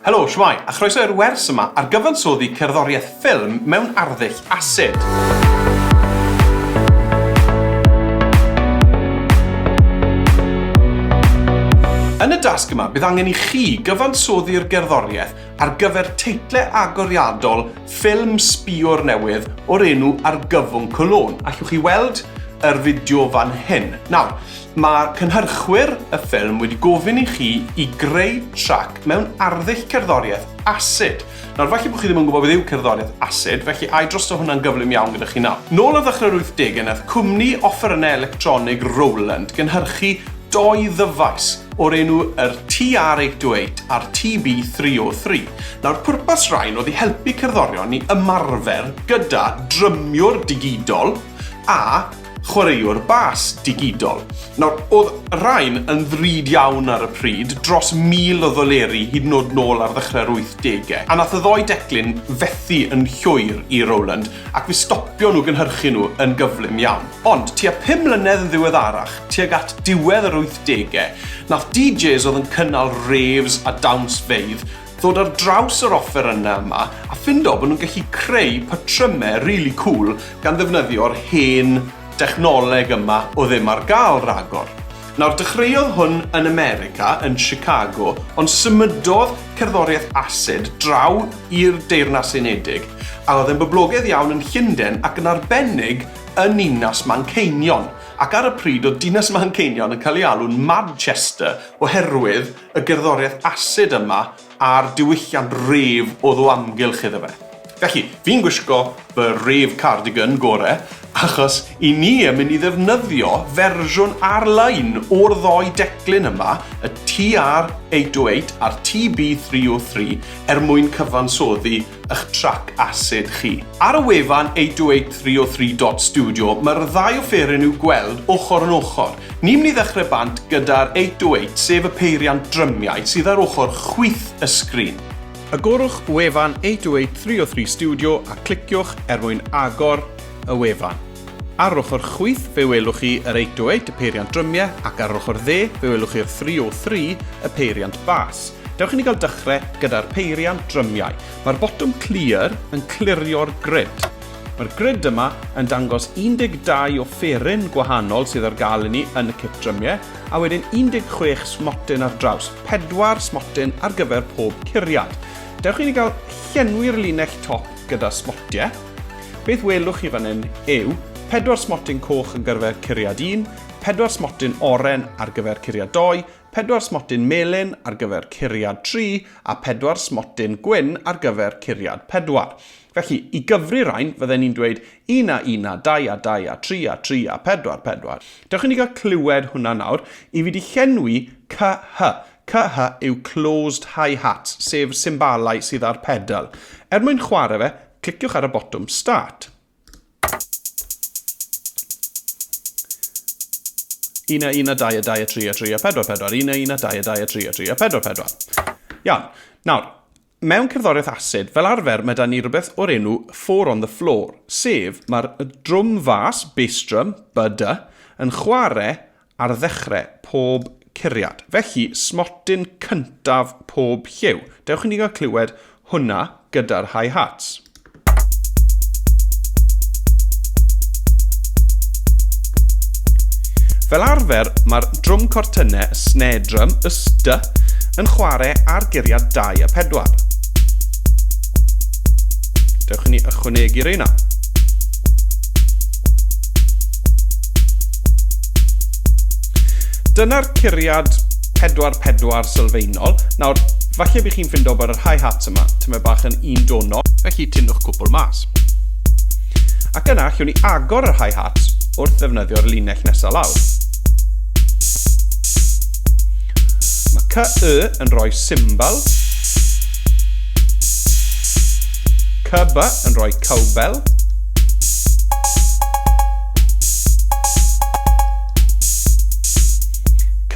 Helo, shwmai, a chroeso i'r wers yma ar gyfansoddi cerddoriaeth ffilm mewn arddull Asid. Yn y dasg yma, bydd angen I chi gyfansoddi'r gerddoriaeth ar gyfer teitlau agoriadol ffilm sbïwr newydd o'r enw Argyfwng Cologne. Allwch chi weld yr fideo fan hyn. Nawr, mae cynhyrchwyr y ffilm wedi gofyn I chi I greu trac mewn arddull cerddoriaeth Asid. Nawr, falle bod chi ddim yn gwybod beth yw cerddoriaeth Asid, felly ai drosto hwnna'n gyflym iawn gyda chi nawr. Nôl o ddechrau'r 80au, nath cwmni offerynnau electronig Roland gynhyrchu doi ddyfais o'r enw yr TR808 a'r TB303. Nawr, pwrpas rhain oedd I helpu cerddorion I ymarfer gyda drymiwr digidol a chwaraewr bas digidol. Nawr, oedd rhain yn ddrud iawn ar y pryd, dros 1000 o ddoleri hyd yn oed nôl ar ddechrau'r 80au. A nath y ddoi declyn fethu yn llwyr I Roland ac fe stopio nhw gynhyrchu nhw yn gyflym iawn. Ond, tua 5 mlynedd yn ddiweddarach, tuag at diwedd yr 80au, nath DJs oedd yn cynnal raves a dawns feidd ddod ar draws yr offerynnau yma a ffindo bod nhw'n gallu creu patrymau really cool gan ddefnyddio'r hen dechnoleg yma o ddim ar gael ragor. Nawr, dechreuodd hwn yn America, yn Chicago, ond symudodd cerddoriaeth Asid draw i'r Deyrnas Unedig, a oedd yn boblogaidd iawn yn Llundain ac yn arbennig yn Ninas Manceinion. Ac ar y pryd oedd Dinas Manceinion yn cael ei alw'n Manchester oherwydd y gerddoriaeth Asid yma a'r diwylliant ref oedd o amgylch iddo fe. Felly, fi'n gwisgo fy ref cardigan gorau, achos I ni yn mynd I ddefnyddio fersiwn ar-lein o'r ddoi declyn yma, y TR808 a'r TB303, mwyn cyfansoddi eich trac Asid chi. Ar y wefan 808.303.studio, mae'r ddau offeryn i'w gweld ochr yn ochr. Ni'n mynd I ddechrau bant gyda'r 808, sef y peiriant drymiau sydd ar ochr chwith y sgrin. Agorwch wefan 808.303 studio a cliciwch mwyn agor y wefan. Ar ochr chwith fe welwch chi yr 808 y peiriant drymiau ac ar ochr dde fe welwch chi'r 303 y peiriant bas. Dewch I ni gael dechrau gyda'r peiriant drymiau. Mae'r botwm clear yn clirio'r grid. Mae'r grid yma yn dangos 12 offeryn gwahanol sydd ar gael I ni yn y kit drymiau a wedyn 16 smotyn ar draws, 4 smotyn ar gyfer pob curiad. Dewch I ni gael llenwi'r linell top gyda smotiau. Beth welwch chi fan hyn yw 4 smotyn coch yn gyfer curiad 1, 4 smotyn oren ar gyfer curiad 2, 4 smotyn melyn ar gyfer curiad 3 a 4 smotyn gwyn ar gyfer curiad 4. Felly, I gyfri rhain, fydden ni'n dweud 1 a 1 a 2 a 2 a 3 a 3 a 4 a 4. Dewch I ni gael clywed hwnna nawr I fi di llenwi CH. CH yw closed hi-hats, sef symbalau sydd ar pedal. Mwyn chwarae fe, cliciwch ar y botwm start. 1 a 1 a 2 a 2 a 3 a 3 a 4 a 4. 1 a 1 a 2 a 2 a 3 a 3 a 4 a 4. Iawn. Nawr, mewn cerddoriaeth Asid, fel arfer mae da ni rhywbeth o'r enw 4 on the floor, sef mae'r drwm fas, bass drum, BD, yn chwarae ar ddechrau pob curiad. Felly, smotyn cyntaf pob lliw. Dewch I ni gael clywed hwnna gyda'r hi-hats. Fel arfer, mae'r drwm cortynau, y snare drum, y st, yn chwarae ar guriad 2 a 4. Dewch I ni ychwanegu reina. Dyna'r curiad 4-4 sylfaenol. Nawr, falle bych chi'n ffindo bod yr hi-hats yma, tyma bach yn un donol, felly tynnwch cwpl mas. Ac yna, llwn ni agor yr hi-hats wrth ddefnyddio'r linell nesaf lawr. Mae CE yn rhoi symbol, CB yn rhoi cowbell,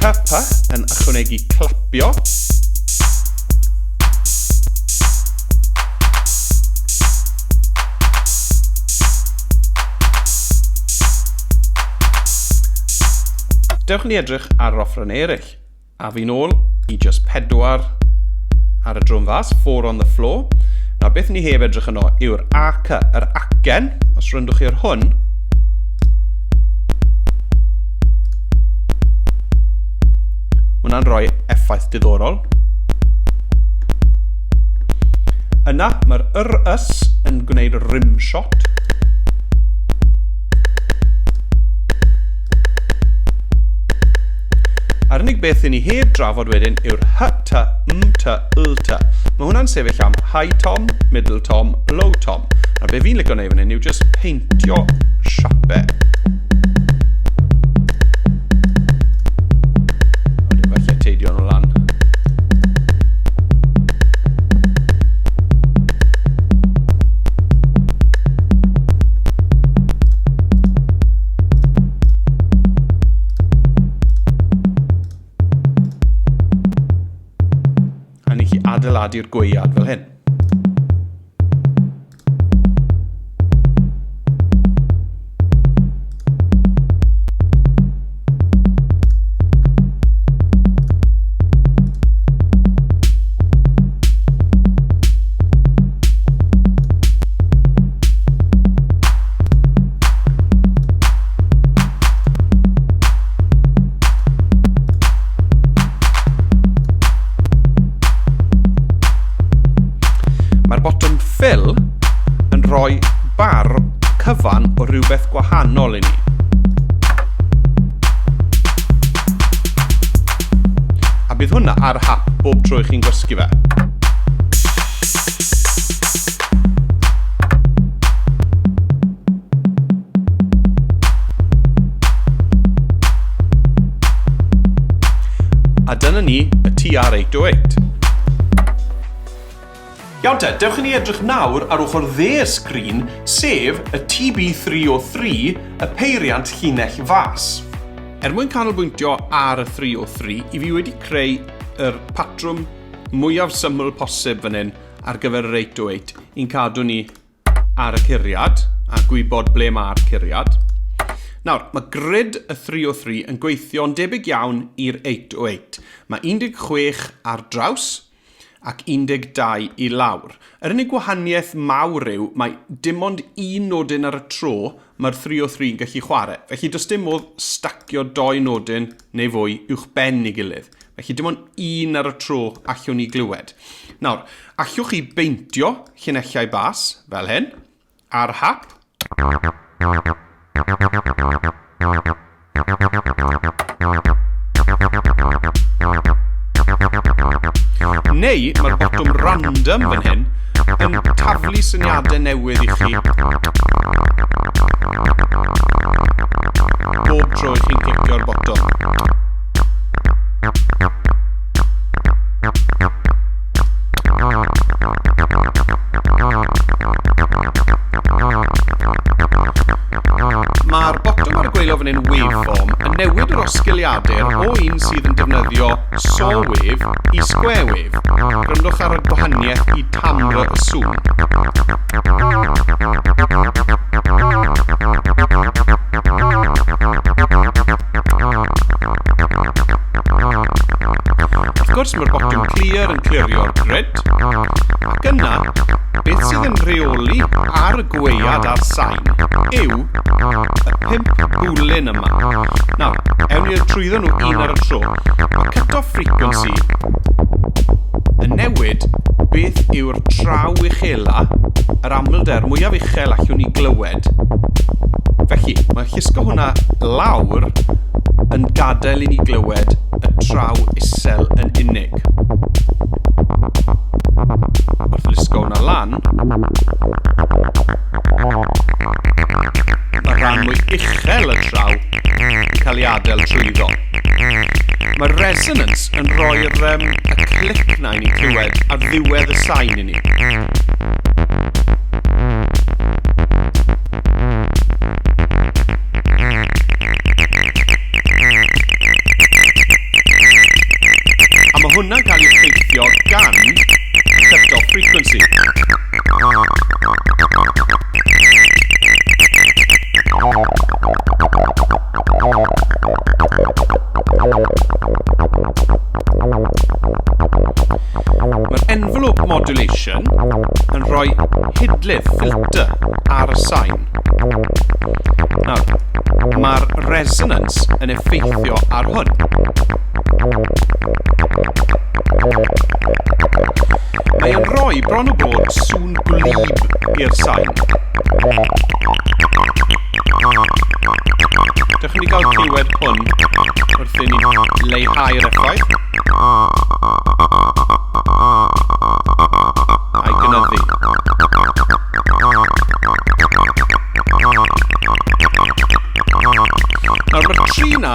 CP yn ychwanegu clapio, Dewch ni edrych ar yr offrynau eraill, a fi nôl I just 4 ar y drwm fas, 4 on the floor. Nawr, beth ni heb edrych yno yw'r ac, yr acen. Os rwyndwch chi'r hwn, hwnna'n rhoi effaith diddorol. Yna, mae'r rs yn gwneud rim shot. A'r unig beth i ni heb drafod wedyn yw'r hy-ty, m-ty, l-ty. Mae hwnna'n sefyll am high tom, middle tom, low tom. A be fi'n licio neud fan hyn yw just peintio siapau. Wedyn falle teidio nhw lan. Adeiladu'r gwaead fel hyn. Ffil yn rhoi bar cyfan o rhywbeth gwahanol i ni. A bydd hwnna ar hap bob tro chi'n gwysgu fe. A dyna ni y TR-808. Iawn te, dewch i ni edrych nawr ar ochr dde y sgrin, sef y TB303, y peiriant llinell fas. Mwyn canolbwyntio ar y 303, i fi wedi creu yr patrwm mwyaf syml posib fan hyn ar gyfer yr 808 i'n cadw ni ar y curiad a gwybod ble mae'r curiad. Nawr, mae grid y 303 yn gweithio'n debyg iawn i'r 808. Mae 16 ar draws ac 12 i lawr. Yr unig gwahaniaeth mawr yw, mae dim ond un nodyn ar y tro mae'r 303 yn gallu chwarae. Felly does dim modd stacio 2 nodyn neu fwy uwch ben i gilydd. Felly dim ond un ar y tro allwn ni glywed. Nawr, allwch chi beintio llinellau bas, fel hyn, ar hap. Neu mae'r botwm random fan hyn yn taflu syniadau newydd i chi bob tro chi'n clicio'r botwm. Mae'r botwm ar y gweilio fan hyn waveform yn newid yr osgiliadur o un sydd yn defnyddio saw wave i square wave. Grandwch ar y gwahaniaeth i tamra y sŵn. Wrth gwrs mae'r botwm clear yn clirio'r grid, ac yna beth sydd yn reoli ar y gwaead a'r sain yw y 5 bwlyn yma. Nawr, ewn ni trwyddo nhw un ar y tro. Mae cut-off frequency yn newid beth yw'r traw uchela, yr amlder mwyaf uchel allwn ni glywed. Felly, mae llusgo hwnna lawr yn gadael i ni glywed y traw isel yn unig. Wrth llusgo hwnna lan, mae rhan mwy uchel y traw yn cael ei adael trwyddo. Mae'r resonance yn rhoi'r y clic na i ni clywed ar ddiwedd y sain i ni. A mae hwnna'n cael ei effeithio gan cut-off frequency. Mae'r modulation yn rhoi hidlydd, filter, ar y sain. Nawr, mae'r resonance yn effeithio ar hwn. Mae yn rhoi bron o bod sŵn gwlyb i'r sain. Dewch ni gael clywed hwn wrth i ni leihau'r effaith. A'i gynyddu. Nawr mae'r tri na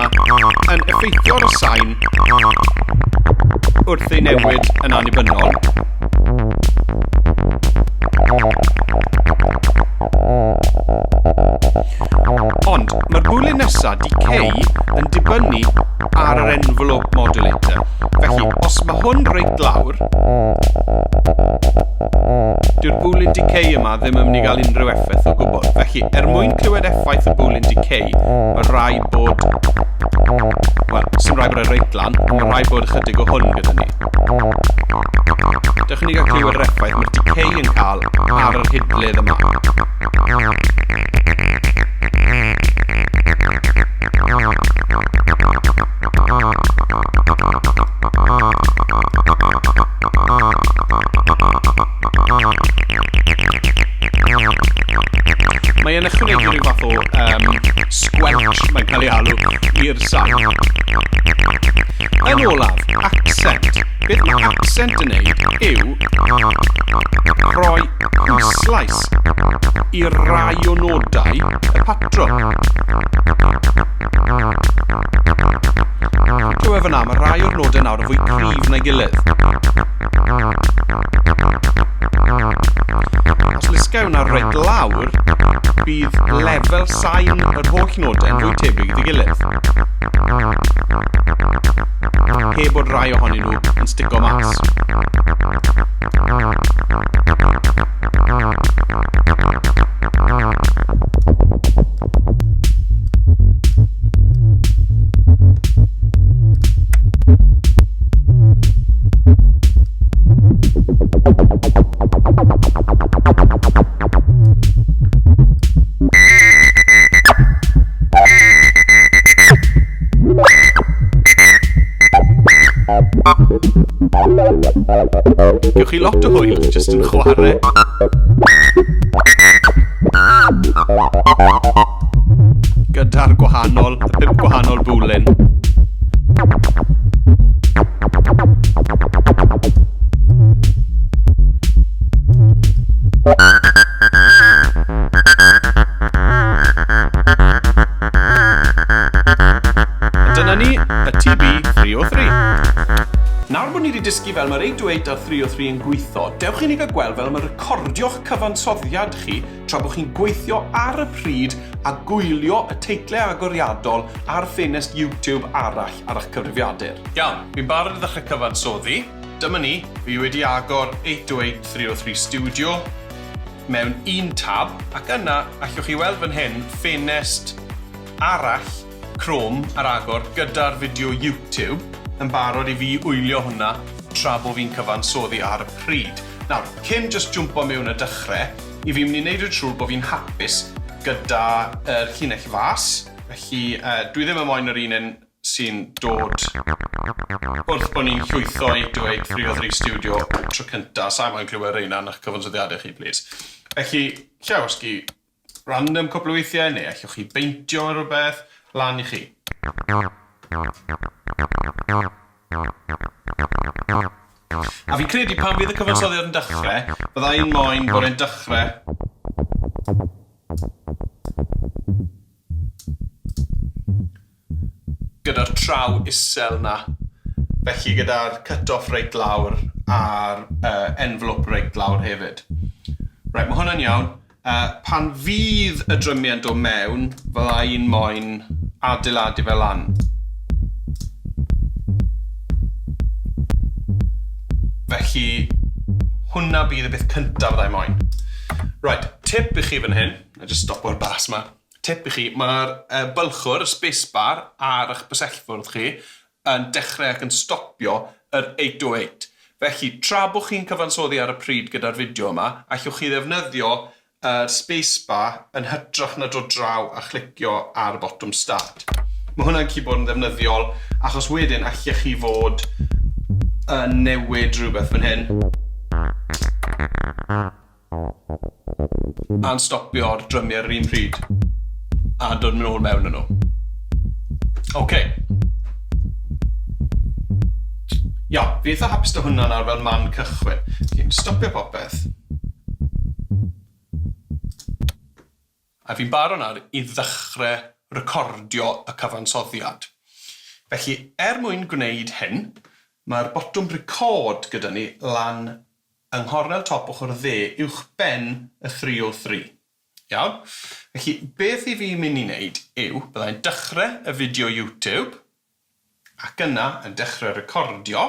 yn effeithio ar y sain wrth ei newid yn annibynnol. Ond mae'r bwlyn nesaf decay yn dibynnu ar yr envelope modulator. Felly, os mae hwn reit lawr, dyw'r bwlyn decay yma ddim yn mynd i gael unrhyw effaith o gwbl. Felly, mwyn clywed effaith y bwlyn decay, mae rhaid bod... Wel, sy'n rhaid bod y reit lan, ond mae rhaid bod ychydig o hwn gyda ni. Dewch ni gael clywed yr effaith mae'r decay yn cael ar yr hidlydd yma. Mae yn ychwanegu rhyw fath o squelch, mae'n cael ei alw, i'r sain. Yn olaf, accent. Beth mae accent yn neud yw rhoi pwyslais i rai o nodau y patrwm. Clywed fyna, mae rai o'r nodau nawr yn fwy cryf na'i gilydd. Os lisgaw na reit lawr, bydd lefel sain yr holl nodau yn fwy tebyg i'w gilydd. Heb bod rai ohonyn nhw yn stico mas. Gewch chi lot o hwyl jyst yn chwarae. Gyda'r gwahanol, y 5 gwahanol bwlyn. Dyna ni, y TB303. Nawr bod ni wedi dysgu fel mae'r 808 a'r 303 yn gweithio, dewch i ni gael gweld fel mae recordio'ch cyfansoddiad chi tra bod chi'n gweithio ar y pryd a gwylio y teitlau agoriadol ar ffenest YouTube arall ar eich cyfrifiadur. Iawn, fi'n barod i ddechrau cyfansoddi. Dyma ni, fi wedi agor 808 303 Studio mewn un tab, ac yna allwch chi weld fan hyn ffenest arall Chrome ar agor gyda'r fideo YouTube yn barod i fi wylio hwnna tra bod fi'n cyfansoddi ar y pryd. Nawr, cyn just jwmpo mewn y dechrau, i fi'n mynd i wneud yn siŵr bod fi'n hapus gyda'r llinell fas. Felly, dwi ddim yn moyn yr un sy'n dod wrth bod ni'n llwytho 808 303 Studio tro cynta. Sa'n moyn clywed reina yn eich cyfansoddiadau chi, please. Felly, llaw osgi random cwpl o weithiau, neu allwch chi beintio rhywbeth lan i chi. A fi'n credu pan fydd y cyfansoddiad yn dechrau, bydda i'n moyn bod e'n dechrau gyda'r traw isel na. Felly gyda'r cut-off reit lawr a'r envelope reit lawr hefyd. Reit, mae hwnna'n iawn. Pan fydd y drymiau'n dod mewn, bydda i'n moyn adeiladu fel lan. Felly, hwnna bydd y beth cyntaf fyddai moyn. Right, tip i chi fan hyn, a just stopo'r bas ma. Tip i chi, mae'r bylchwr, y spacebar ar eich bysellfwrdd chi yn dechrau ac yn stopio yr 808. Felly, tra bod chi'n cyfansoddi ar y pryd gyda'r fideo yma, allwch chi ddefnyddio spacebar yn hytrach na dod draw a chlicio ar bottom start. Mae hwnna'n gallu bod yn ddefnyddiol achos wedyn allwch chi fod newid rhywbeth fan hyn a'n stopio'r drymiau ar yr un pryd a dod yn ôl mewn yn nhw. OK. Ia, fi eitha hapus dy hwnna nawr fel man cychwyn. Fi'n stopio popeth. A fi'n barod nawr i ddechrau recordio y cyfansoddiad. Felly, mwyn gwneud hyn, mae'r botwm record gyda ni lan yng nghornel top ochr dde uwch ben y 303. Iawn? Felly, beth i fi'n mynd i wneud yw, byddai'n dechrau y fideo YouTube, ac yna yn dechrau recordio,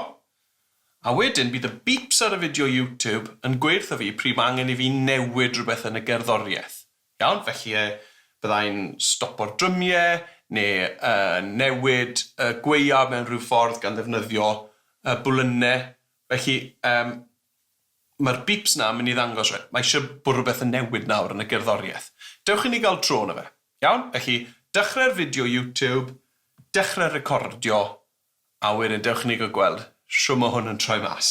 a wedyn bydd y beeps ar y fideo YouTube yn gweithio fi pryd mae angen i fi newid rhywbeth yn y gerddoriaeth. Iawn? Felly, byddai'n stopo'r drymiau, neu newid gweia mewn rhyw ffordd gan ddefnyddio bwlynau. Felly, mae'r beeps na yn mynd i ddangos rhaid. Mae eisiau bod rhywbeth yn newid nawr yn y gerddoriaeth. Dewch i ni gael tro na fe. Iawn? Felly, dechrau'r fideo YouTube, dechrau recordio, a wedyn dewch i ni gael gweld shw mae hwn yn troi mas.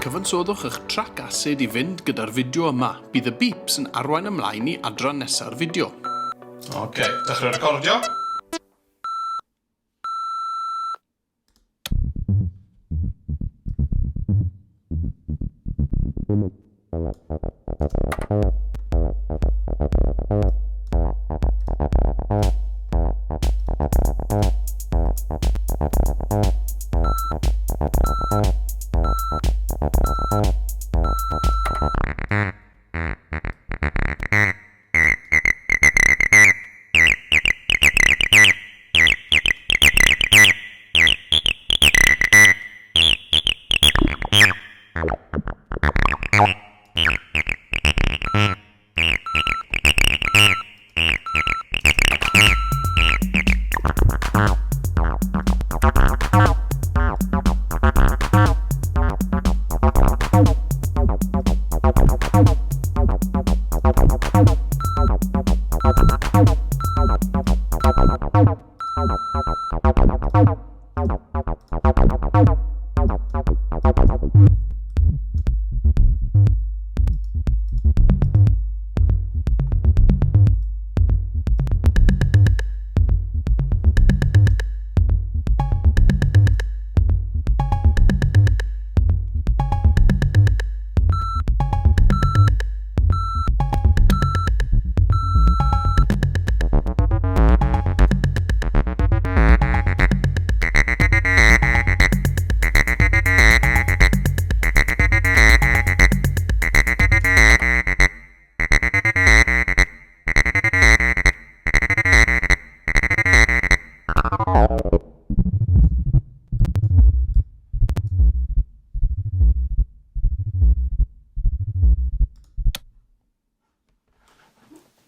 Cyfansoddwch eich trac Asid i fynd gyda'r fideo yma. Bydd y beeps yn arwain ymlaen i adran nesaf'r fideo. OK, dechrau recordio.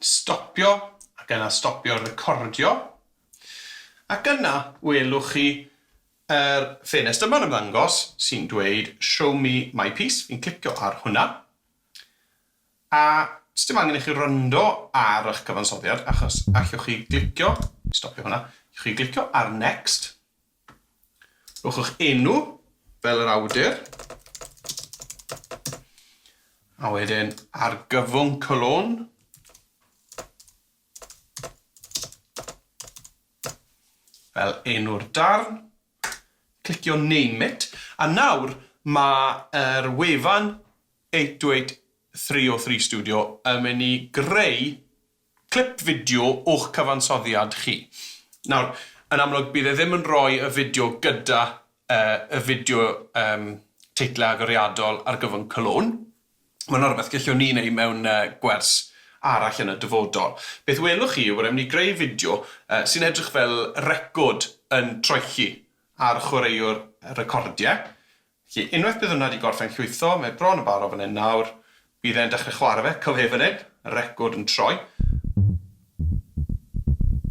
Stopio, ac yna stopio recordio. Ac yna welwch chi ffenest yma'n ymddangos sy'n dweud Show me my piece. Fi'n clicio ar hwnna. A dim angen i chi ryndo ar eich cyfansoddiad, achos allwch chi glicio, stopio hwnna, allwch chi glicio ar Next. Rwch eich enw fel yr awdur. A wedyn Argyfwng Cöln. Fel enw'r darn, clicio Name It, a nawr mae'r wefan 828-303 Studio yn mynd i greu clip fideo o'ch cyfansoddiad chi. Nawr, yn amlwg bydd ddim yn rhoi y fideo gyda y fideo teitlau agoriadol Argyfwng Cöln. Mae'n rhywbeth gallwn ni wneud mewn gwers arall yn y dyfodol. Beth welwch chi yw bod e'n mynd i greu fideo sy'n edrych fel record yn troelli ar chwaraewr recordiau. Felly, unwaith bydd hwnna wedi gorffen llwytho, mae bron y baro fan hyn nawr, bydd e'n dechrau chwarae fe, cofhef fan hyn, y record yn troi.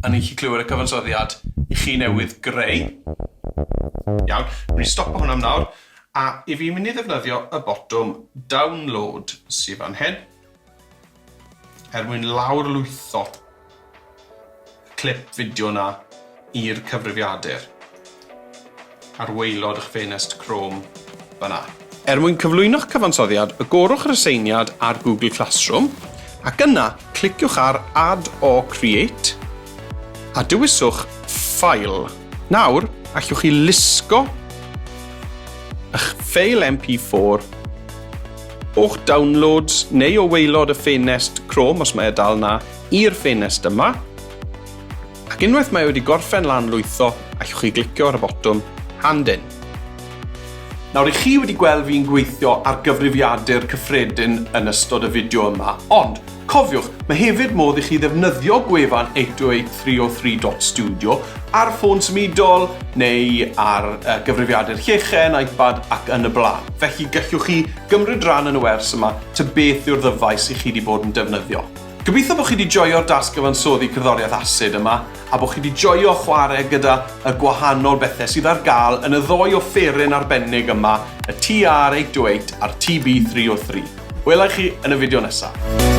A ni'n gallu clywed y cyfansoddiad i chi newydd greu. Iawn, rwy'n i stopo hwnna am nawr, a i fi'n mynd i ddefnyddio y botwm download sydd fan hyn, mwyn lawrlwytho clip fideo na i'r cyfrifiadur ar waelod eich ffenest Chrome fyna. Mwyn cyflwyno'ch cyfansoddiad, agorwch yr aseiniad ar Google Classroom, ac yna, cliciwch ar Add or Create, a dewiswch File. Nawr, allwch chi lusgo eich ffeil MP4 o'ch downloads neu o waelod y ffenest Chrome, os mae dal na, i'r ffenest yma. Ac unwaith mae wedi gorffen lan lwytho, allwch chi glicio ar y botwm Hand In. Nawr, i chi wedi gweld fi'n gweithio ar gyfrifiadur cyffredin yn ystod y fideo yma, ond cofiwch, mae hefyd modd i chi ddefnyddio gwefan 808.303.studio ar ffôn symudol neu ar gyfrifiadur llechen, iPad ac yn y blaen. Felly gallwch chi gymryd ran yn y wers yma ta beth yw'r ddyfais i chi wedi bod yn defnyddio. Gobeithio bod chi wedi joio'r dasgyfansoddi cerddoriaeth Asid yma a bod chi wedi joio chwarae gyda y gwahanol bethau sydd ar gael yn y ddoi offeryn arbennig yma, y TR808 a'r TB303. Welai chi yn y fideo nesaf.